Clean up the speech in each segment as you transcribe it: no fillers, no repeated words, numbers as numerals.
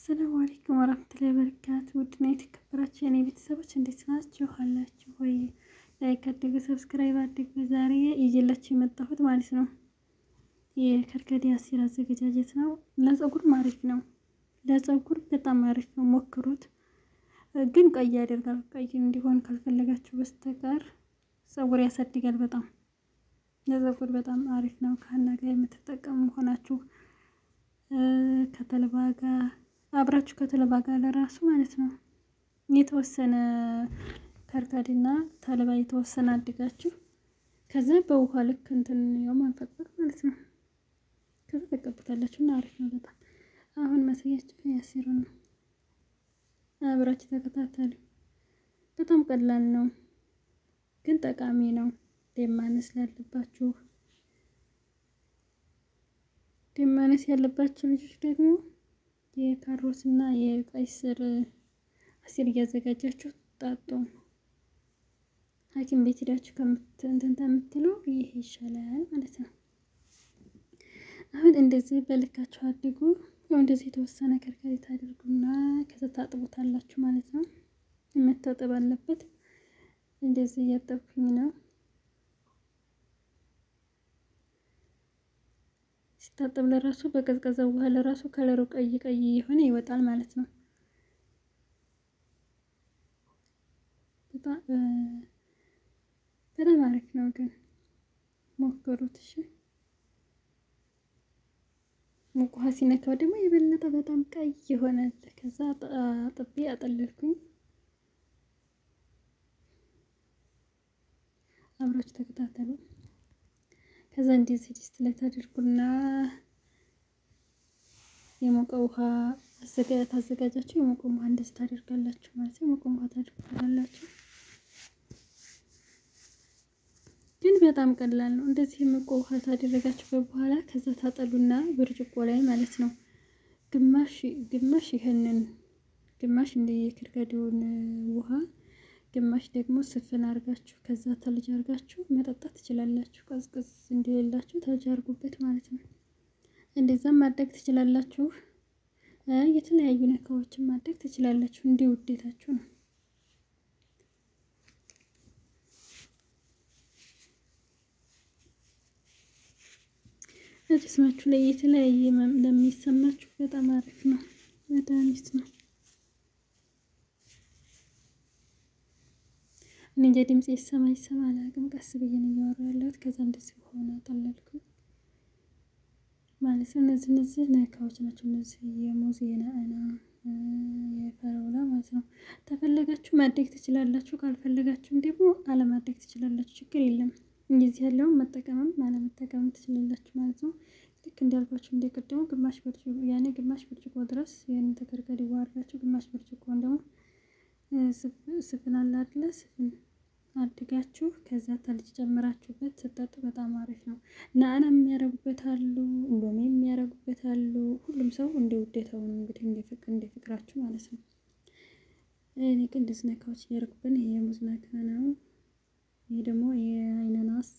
አሰላሙ አለይኩም ወራህመቱላሂ ወበረካቱ። ውድና የተከበራችሁ የኔ ቤተሰቦች እንዴት ናችሁ? አላችሁ ወይ? ላይክ አድርጉ፣ ሰብስክራይብ አድርጉ። ዛሬ ይዤላችሁ የመጣሁት ማለት ነው የከርከዴ አሲር አዘገጃጀት ነው። ለፀጉር አሪፍ ነው። ለፀጉር በጣም አሪፍ ነው፣ ሞክሩት። ግን ቀይ ያደርጋል። ቀይ እንዲሆን ካልፈለጋችሁ በስተቀር ፀጉር ያሳድጋል። በጣም ለፀጉር በጣም አሪፍ ነው። ከሀና ጋር የምትጠቀሙ ሆናችሁ ከተልባ ጋር አብራችሁ ከተልባ ጋር ለራሱ ማለት ነው የተወሰነ ከርከዴና ተልባ የተወሰነ አድጋችሁ ከዛ በውሃ ልክ እንትን ያው ማንፈቅፈቅ ማለት ነው። ከዛ ተቀብታላችሁ እና አሪፍ ነው በጣም። አሁን ማሳያችሁ ያሲሩን ነው። አብራችሁ ተከታተሉ። በጣም ቀላል ነው ግን ጠቃሚ ነው። ደም ማነስ ላለባችሁ፣ ደም ማነስ ያለባችሁ ልጆች ደግሞ የካሮትና የቀይ ስር አሲር እያዘጋጃችሁ ጣጡ። ሐኪም ቤት ሄዳችሁ ከምትሉ ይሄ ይሻላል ማለት ነው። አሁን እንደዚህ በልካችሁ አድርጉ። ያው እንደዚህ የተወሰነ ከርከዴ ታደርጉና ከዛ ታጥቡታላችሁ ማለት ነው። መታጠብ አለበት። እንደዚህ እያጠብኩኝ ነው። ሲታጠብ ለራሱ በቀዝቀዘ ውሃ ለራሱ ከለሩ ቀይ ቀይ የሆነ ይወጣል ማለት ነው። በጣም አሪፍ ነው ግን ሞክሩት እሺ። ሙቅ ውሃ ሲነካው ደግሞ የበለጠ በጣም ቀይ ይሆናል። ከዛ አጥቤ አጠለልኩኝ። አብራችሁ ተከታተሉ። ከዛ እንደዚህ ድስት ላይ ታደርጉና የሞቀ ውሃ ታዘጋጃችሁ። የሞቀ ውሃ እንደዚህ ታደርጋላችሁ ማለት ነው። የሞቀ ውሃ ታደርጋላችሁ። ግን በጣም ቀላል ነው። እንደዚህ የሞቀ ውሃ ታደረጋችሁበት በኋላ ከዛ ታጠሉና ብርጭቆ ላይ ማለት ነው ግማሽ ይሄንን ግማሽ እንደ የከርከዴውን ውሃ ግማሽ ደግሞ ስፍን አርጋችሁ ከዛ ተልጅ አርጋችሁ መጠጣት ትችላላችሁ። ቀዝቀዝ እንዲልላችሁ ተልጅ አርጉበት ማለት ነው። እንደዛም ማድረግ ትችላላችሁ። የተለያዩ ነካዎችን ማድረግ ትችላላችሁ። እንደ ውዴታችሁ ነው። ጅስማችሁ ላይ የተለያየ ለሚሰማችሁ በጣም አሪፍ ነው፣ መድኃኒት ነው። እኔ እንጃ ድምጽ ይሰማ አላውቅም። ቀስ ብዬ ነው እያወራሁ ያለሁት። ከዛ እንደዚህ ሆነ ጠለልኩኝ ማለት ነው። እነዚህ ነካዎች ናቸው። እነዚህ የሙዝ የነአና የፈረውላ ማለት ነው። ተፈለጋችሁ ማድረግ ትችላላችሁ፣ ካልፈለጋችሁም ደግሞ አለማድረግ ትችላላችሁ። ችግር የለም። እንደዚህ ያለውን መጠቀምም አለመጠቀምም ትችላላችሁ ማለት ነው። ልክ እንዳልኳችሁ እንደቀደሙ ግማሽ ብርጭቆ ድረስ ያንን ተከርከዴ ውሃ አድርጋችሁ ግማሽ ብርጭቆን ደግሞ ስፍን አለ አይደለ? ስፍን አድጋችሁ ከዛ ተልጅ ጨምራችሁበት ስጠጡ በጣም አሪፍ ነው። ነአና የሚያረጉበት አሉ፣ እንዶሚ የሚያረጉበት አሉ። ሁሉም ሰው እንደ ውዴታው ነው እንግዲህ እንደ ፍቅራችሁ ማለት ነው። እኔ ግን እንደዚህ ነካዎች እያደረጉበት ይሄ የሙዝ ነካ ነው። ይሄ ደግሞ የአይነናስ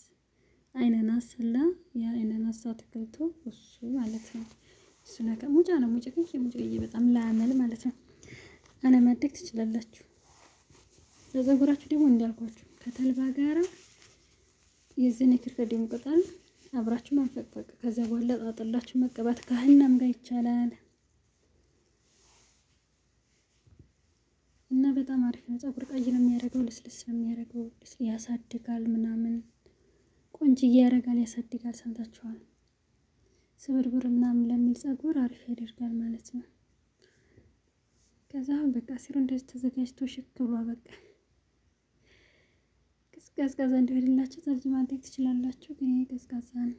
አለ፣ የአይነናስ አትክልቱ እሱ ማለት ነው። እሱ ነገር ሙጫ ነው። ሙጭቅዬ በጣም ላመል ማለት ነው። አለማድረግ ትችላላችሁ። ለፀጉራችሁ ደግሞ እንዳልኳችሁ ከተልባ ጋራ የዚህን የከርከዴውን ቅጠል አብራችሁ ማንፈቅፈቅ፣ ከዛ በኋላ ጣጥላችሁ መቀባት ከህናም ጋር ይቻላል እና በጣም አሪፍ ነው። ፀጉር ቀይ ነው የሚያደርገው፣ ልስልስ ነው የሚያደርገው፣ ያሳድጋል፣ ምናምን ቆንጅዬ ያደርጋል፣ ያሳድጋል። ሰምታችኋል። ስብርብር ምናምን ለሚል ፀጉር አሪፍ ያደርጋል ማለት ነው። ከዛ አሁን በቃ አሲሩ እንደዚህ ተዘጋጅቶ ሽክ ብሎ በቃ ቀዝቃዛ እንዲሆንላችሁ ተልጅ ማድረግ ትችላላችሁ። ግን ይሄ ቀዝቃዛ ነው፣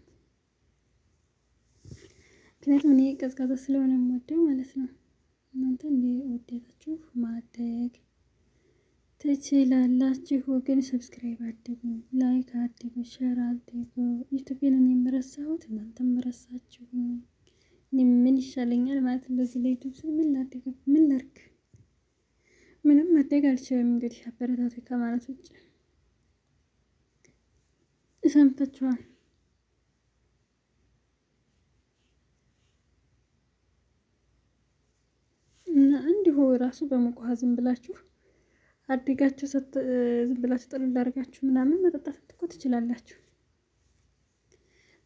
ምክንያቱም እኔ ቀዝቃዛ ስለሆነ የምወደው ማለት ነው። እናንተ እንደ ውዴታችሁ ማድረግ ትችላላችሁ። ግን ሰብስክራይብ አድርጉ፣ ላይክ አድርጉ፣ ሼር አድርጉ። ዩቲዩብን እኔ የምረሳሁት እናንተም ረሳችሁ። እኔ ምን ይሻለኛል ማለት እንደዚህ ለዩቲዩብ ስል ምን ላድርግ? ምንም ማድረግ አልችልም። እንግዲህ አበረታቱ ከማለት ውጭ ሰምታችኋል። እንዲሁ ራሱ በሙቅ ውሃ ዝም ብላችሁ አድጋችሁ ዝም ብላችሁ ጥልል አድርጋችሁ ምናምን መጠጣት እኮ ትችላላችሁ።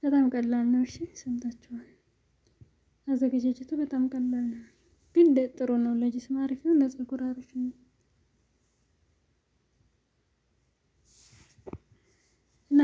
በጣም ቀላል ነው። እሺ ሰምታችኋል። አዘገጃጀቱ በጣም ቀላል ነው፣ ግን ጥሩ ነው። ለጅስም አሪፍ ነው፣ ለፀጉር አሪፍ ነው እና